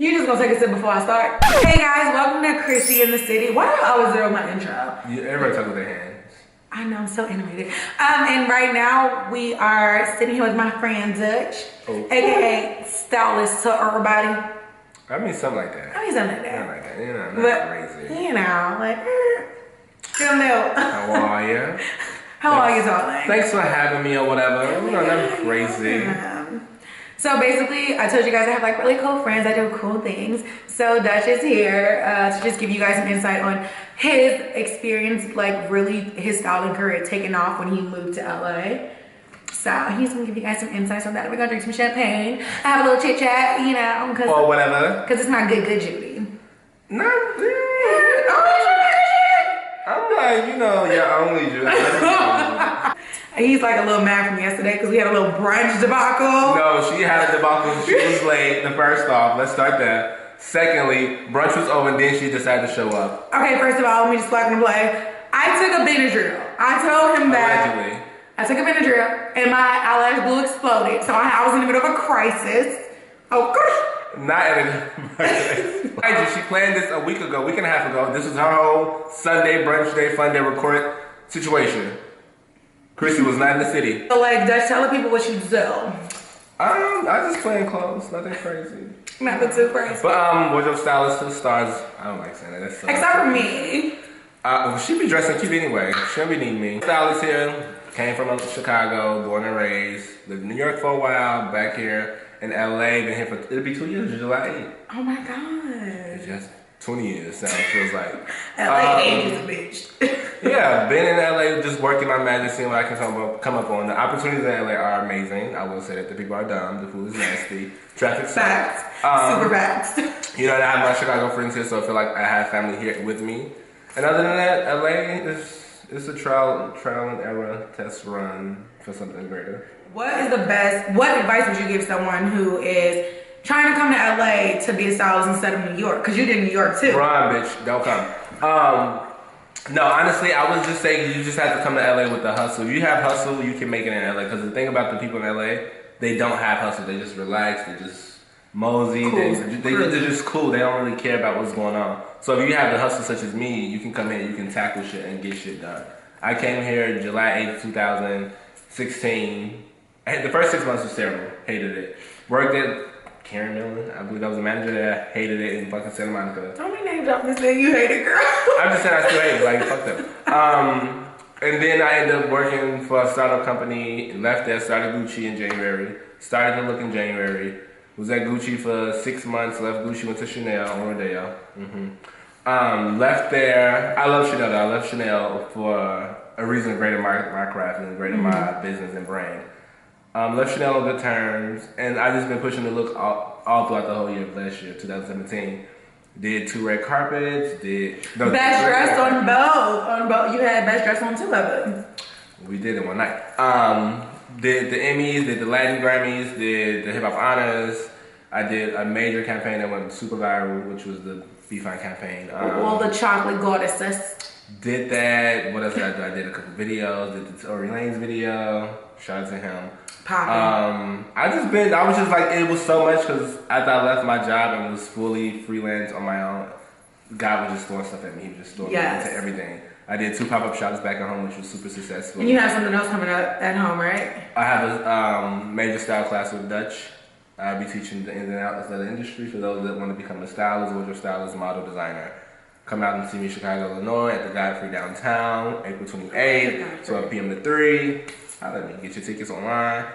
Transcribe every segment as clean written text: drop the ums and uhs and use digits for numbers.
You just gonna take a sip before I start? Hey guys, welcome to Chrissy in the City. Why do I always zero my intro? Everybody talk with their hands. I know, I'm so animated. And right now we are sitting here with my friend Dutch, aka Stylist to everybody. I mean something like that. I mean something like that. Something like that. You know, not but, crazy. You know, like, you know. How are you? How are you, darling? Thanks for having me or whatever. You know, nothing crazy. So basically, I told you guys I have like really cool friends that do cool things. So Dutch is here to just give you guys some insight on his experience, like really his styling career taking off when he moved to LA. So he's gonna give you guys some insights on that. We're gonna drink some champagne, have a little chit chat, you know, cause or whatever. Cause it's my good Judy. No, I'm like, you know, your only Judy. He's like a little mad from yesterday because we had a little brunch debacle. No, she had a debacle. She was late. The first off, let's start there. Secondly, brunch was over and then she decided to show up. Okay, first of all, let me just flag and play. I took a Benadryl. I told him that. Allegedly. I took a Benadryl and my eyelash glue exploded. So I was in the middle of a crisis. Oh, gosh. Not in a crisis. She planned this a week and a half ago. This was her whole Sunday, brunch day, fun day, record situation. Chrissy was not in the city. So like, Dutch, tell the people what you do. I just plain clothes, nothing crazy. Nothing too crazy. But wardrobe stylist to the stars. I don't like saying that. That's so except for me. She be dressing cute anyway. She don't be needing me. Stylist here, came from Chicago, born and raised. Lived in New York for a while, back here in LA. Been here for, it'll be 2 years, July 8th. Oh my God. It's just 20 years, so it feels like. LA age is a bitch. Yeah, been in LA just working my magic, seeing what I can come up on. The opportunities in LA are amazing. I will say that the people are dumb, the food is nasty, traffic sucks. Facts. Super facts. You know, I have my Chicago friends here, so I feel like I have family here with me. And other than that, LA is a trial and error test run for something greater. What advice would you give someone who is trying to come to LA to be a stylist instead of New York? Because you did New York too. Run, bitch, don't come. No, honestly, I would just say you just have to come to LA with the hustle. If you have hustle, you can make it in LA. Because the thing about the people in LA, they don't have hustle. They just relax. They just mosey. Cool. They're just cool. They don't really care about what's going on. So if you have the hustle such as me, you can come here, you can tackle shit and get shit done. I came here July 8th, 2016. The first 6 months was terrible. Hated it. Worked at Karen Millen, I believe I was a manager there. Hated it in fucking Santa Monica. Don't be name dropping this thing you hate it, girl. I'm just saying I still hate it, like fuck them. And then I ended up working for a startup company, left there, started Gucci in January. Started to look in January. Was at Gucci for 6 months, left Gucci, went to Chanel on Rodeo. Left there, I love Chanel though. I left Chanel for a reason greater my craft and greater my business and brand. Left Chanel on good terms, and I just been pushing the look all throughout the whole year of last year, 2017. Did 2 red carpets, best dressed on both. You had best dressed on 2 of them. We did it one night. Did the Emmys, did the Latin Grammys, did the Hip Hop Honors. I did a major campaign that went super viral, which was the Be Fine campaign. All the chocolate goddesses. Did that. What else did I do? I did a couple videos. Did the Tory Lanez video. Shout out to him. I was just like, it was so much because after I left my job and was fully freelance on my own, God was just throwing stuff at me. He was just throwing me into everything. I did 2 pop-up shops back at home, which was super successful. And you have something else coming up at home, right? I have a major style class with Dutch. I'll be teaching the ins and outs of the industry for those that want to become a stylist, wardrobe stylist, model designer. Come out and see me in Chicago, Illinois at the Godfrey downtown, April 28th, 12 p.m. to 3. Let me get your tickets online.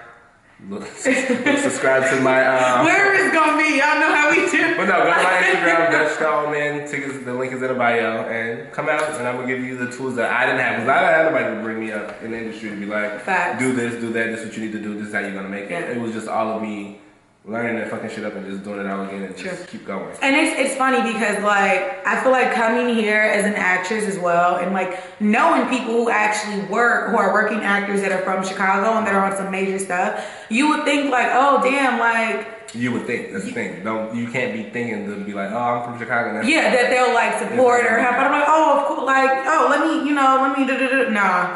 Subscribe to my where is it gonna be? Y'all know how we do. But no, go to my Instagram, Dutch Stallman. Tickets, the link is in the bio, and come out and I'm gonna give you the tools that I didn't have, because I didn't have nobody to bring me up in the industry to be like, do this, do that, this is what you need to do, this is how you're gonna make it. It was just all of me learning that fucking shit up and just doing it all again and just keep going. And it's funny because like I feel like coming here as an actress as well and like knowing people who actually who are working actors that are from Chicago and that are on some major stuff, you would think like, oh damn, like you would think, that's the thing. You can't be thinking to be like, oh, I'm from Chicago. That's that they'll like support or help. But I'm like, oh, of course, like, oh, let me nah.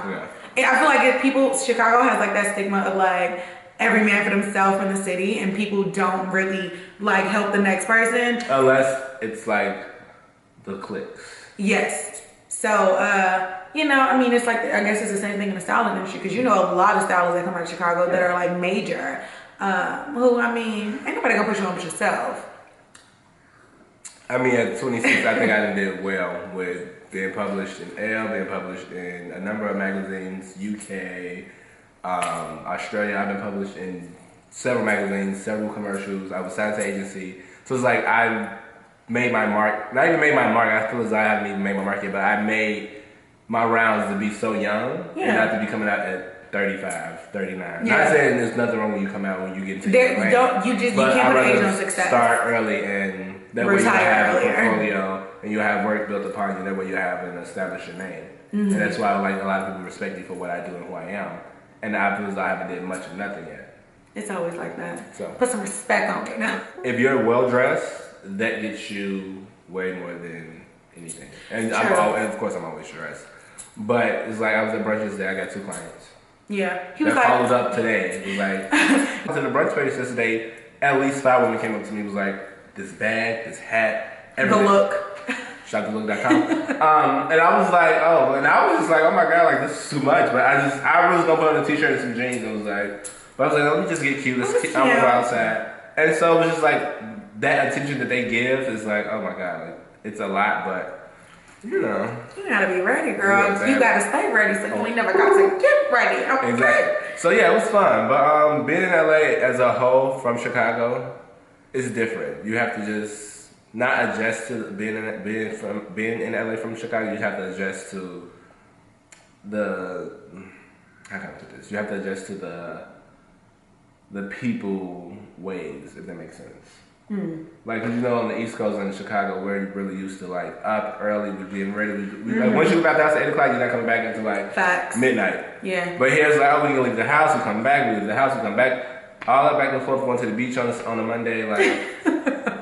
Yeah. I feel like if Chicago has like that stigma of like every man for themselves in the city, and people don't really like help the next person unless it's like the clicks. Yes. So, you know, I mean, it's like, I guess it's the same thing in the styling industry, because you know a lot of stylists that come out of Chicago that are like major. Who, I mean, ain't nobody gonna put you on with yourself. I mean, at 26, I think I did well with being published in Elle, being published in a number of magazines, UK, Australia. I've been published in several magazines, several commercials. I was signed to agency. So it's like I made my mark. Not even made my mark. I feel as though I haven't even made my mark yet, but I made my rounds to be so young and not to be coming out at 35, 39. Yeah. Not saying there's nothing wrong when you come out when you get into You can't put age on success. Start early and that way you have a portfolio and you have work built upon you. That way you have an established your name. And that's why like a lot of people respect me for what I do and who I am. And I feel as though I haven't did much of nothing yet. It's always like that. So put some respect on me now. If you're well dressed, that gets you way more than anything. And of course I'm always dressed. But it's like I was at brunch yesterday, I got 2 clients. Yeah. He was followed up today. It was like I was in the brunch space yesterday, at least 5 women came up to me, was like, this bag, this hat, everything. The look. Shopthelook.com. And I was like, oh, and I was just like, oh my god, like this is too much. But I was gonna put on a t-shirt and some jeans. I was like, but I was like, let me just get cute. I'm gonna go outside. And so it was just like that attention that they give is like, oh my god, like it's a lot, but you know. You gotta be ready, girl. You gotta stay ready, so you ain't never got to get ready. Okay? Exactly. So yeah, it was fun. But being in LA as a whole from Chicago is different. You have to just not adjust to being in LA from Chicago. You have to adjust to how can I put this? You have to adjust to the people ways, if that makes sense. Like, cause you know, on the East Coast in Chicago, we're really used to like up early, we're getting ready. Like, once you leave out the house at 8 o'clock, you're not coming back until like midnight. Yeah. But here's like, oh, we can leave the house, we come back. We leave the house, we come back. All that back and forth, going to the beach on a Monday. Like,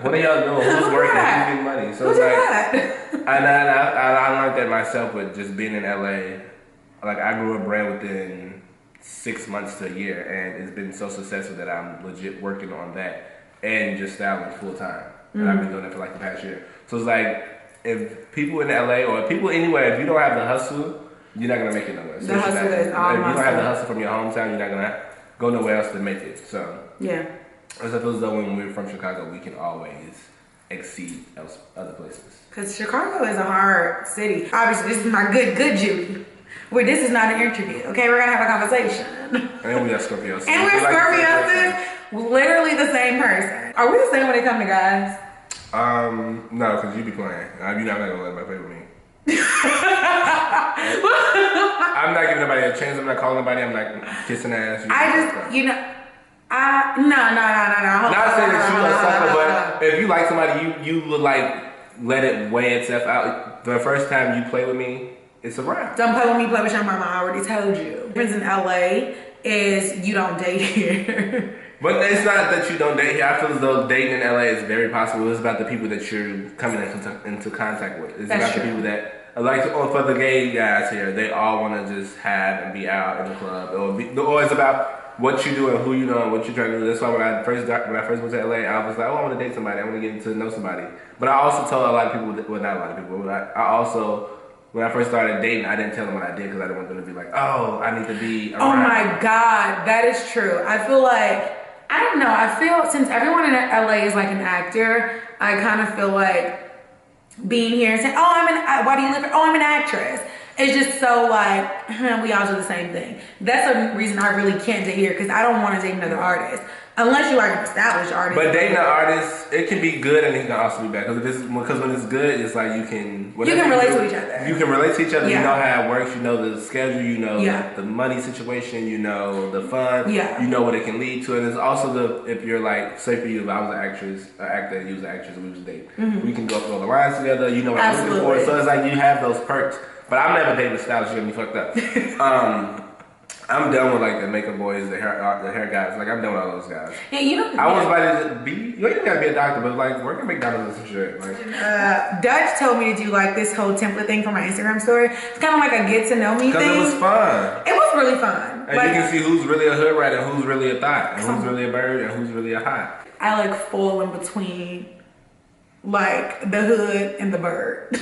what are y'all doing? Who's working? Who's getting money? So it's like, and I learned that myself with just being in LA. Like, I grew a brand within 6 months to a year, and it's been so successful that I'm legit working on that. And just styling full time. And I've been doing it for like the past year. So it's like, if people in LA or people anywhere, if you don't have the hustle, you're not gonna make it nowhere. So the hustle is all if you don't have the hustle from your hometown, you're not gonna go nowhere else to make it. So yeah. As I feel as though when we're from Chicago, we can always exceed other places. Because Chicago is a hard city. Obviously, this is my good Judy. Where this is not an interview, okay? We're gonna have a conversation. And we are Scorpios. And we're Scorpios. Literally the same person. Are we the same when it comes to guys? No, because you be playing. You're not gonna let anybody play with me. I'm not giving nobody a chance. I'm not calling nobody. I'm not kissing ass. No. Not saying that you a sucker, but if you like somebody, you would like let it weigh itself out. The first time you play with me, it's a wrap. Don't play with me, play with your mama. I already told you. Friends in LA is you don't date here. But it's not that you don't date here. I feel as though dating in LA is very possible. It's about the people that you're coming into contact with. It's about the people that, like, for the gay guys here, they all want to just have and be out in the club. Or it's about what you do and who you know and what you're trying to do. That's why when I first went to LA, I was like, oh, I want to date somebody. I want to get to know somebody. But I also told a lot of people, well, not a lot of people, but I also, when I first started dating, I didn't tell them what I did because I didn't want them to be like, oh, I need to be around. Oh my God, that is true. I feel like, I don't know, I feel since everyone in LA is like an actor, I kind of feel like being here and saying, oh, why do you live here? Oh, I'm an actress. It's just so like, we all do the same thing. That's a reason I really can't date here because I don't want to date another artist. Unless you are an established artist. But dating an artist, it can be good and it can also be bad. Because when it's good, it's like you can relate to each other. You can relate to each other. Yeah. You know how it works. You know the schedule. You know the money situation. You know the fun. Yeah. You know what it can lead to. And it's also if you're like, say for you, if I was an actor, and you was an actress, and we was dating, we can go through all the lines together. You know what I'm looking for. So it's like you have those perks. But I'm never dating a stylist. You're gonna be fucked up. I'm done with like the makeup boys, the hair guys. Like I'm done with all those guys. Yeah, I was about to be. You ain't even gotta be a doctor, but like work at McDonald's and some shit. Like Dutch told me to do like this whole template thing for my Instagram story. It's kind of like a get to know me thing. Because it was fun. It was really fun. And like, you can see who's really a hood rat and who's really a thought, and who's really a bird and who's really a hot. I like fall in between like the hood and the bird.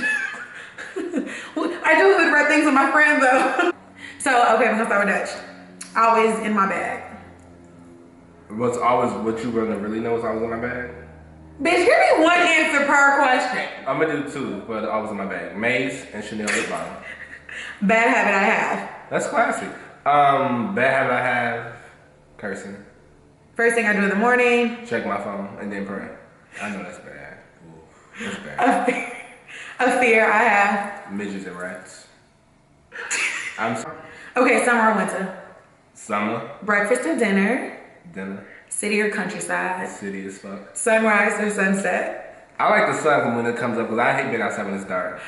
I do hood rat things with my friends though. So, okay, I'm gonna start with Dutch. Always in my bag. What's always, what you wanna really know is always in my bag? Bitch, give me one answer per question. I'm gonna do two, but always in my bag. Mace and Chanel lip balm. Bad habit I have. That's classic. Bad habit I have, cursing. First thing I do in the morning. Check my phone and then pray. I know that's bad. Ooh, that's bad. A fear I have. Midgets and rats. I'm sorry. Okay, summer or winter? Summer. Breakfast or dinner? Dinner. City or countryside? City as fuck. Sunrise or sunset? I like the sun when it comes up because I hate being outside when it's dark.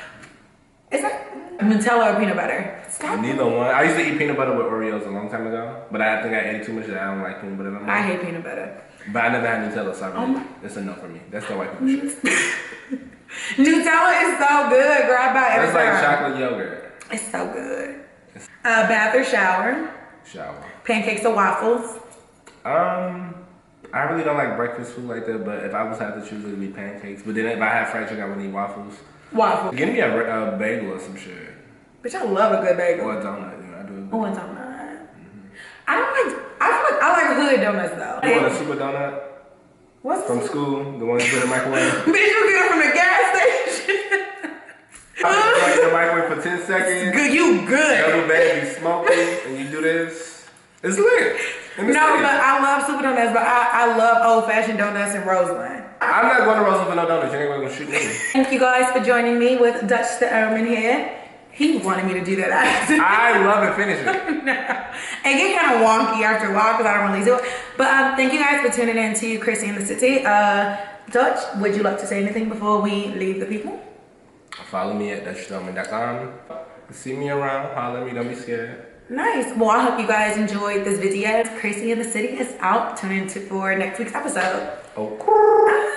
Is that Nutella or peanut butter? Stop. Neither one. I used to eat peanut butter with Oreos a long time ago, but I think I ate too much that I don't like peanut butter no more. I hate peanut butter. But I never had Nutella, so I really, it's a no for me. That's the white people shit. Nutella is so good, girl. I buy every That's like time. chocolate yogurt. It's so good. Bath or shower? Shower. Pancakes or waffles? I really don't like breakfast food like that, but if I was to have to choose, it would be pancakes. But then if I have fried chicken, I would eat waffles. Waffles. Give me a bagel or some shit. Bitch, I love a good bagel. Or a donut, you know, I do a good Oh, a donut. I don't like, I like hood donuts though. You want a super donut? What's From school? The ones you put in the microwave? Bitch, you get it from the gas station. I put it in the microwave for 10 seconds. Good, you good. Double bag, you smoking, and you do this. It's lit. No, but I love super donuts, but I love old-fashioned donuts in Roseland. I'm not going to Roseland for no donuts. You ain't going to shoot me. Thank you guys for joining me with Dutch the Erman here. He wanted me to do that. I love it. Finish it. No. It get kind of wonky after a while because I don't really do it. But thank you guys for tuning in to Chrissy in the City. Dutch, would you like to say anything before we leave the people? Follow me at DutchStillman.com. See me around. Holler at me. Don't be scared. Nice. Well, I hope you guys enjoyed this video. Chrissy in the City is out. Tune in for next week's episode. Oh.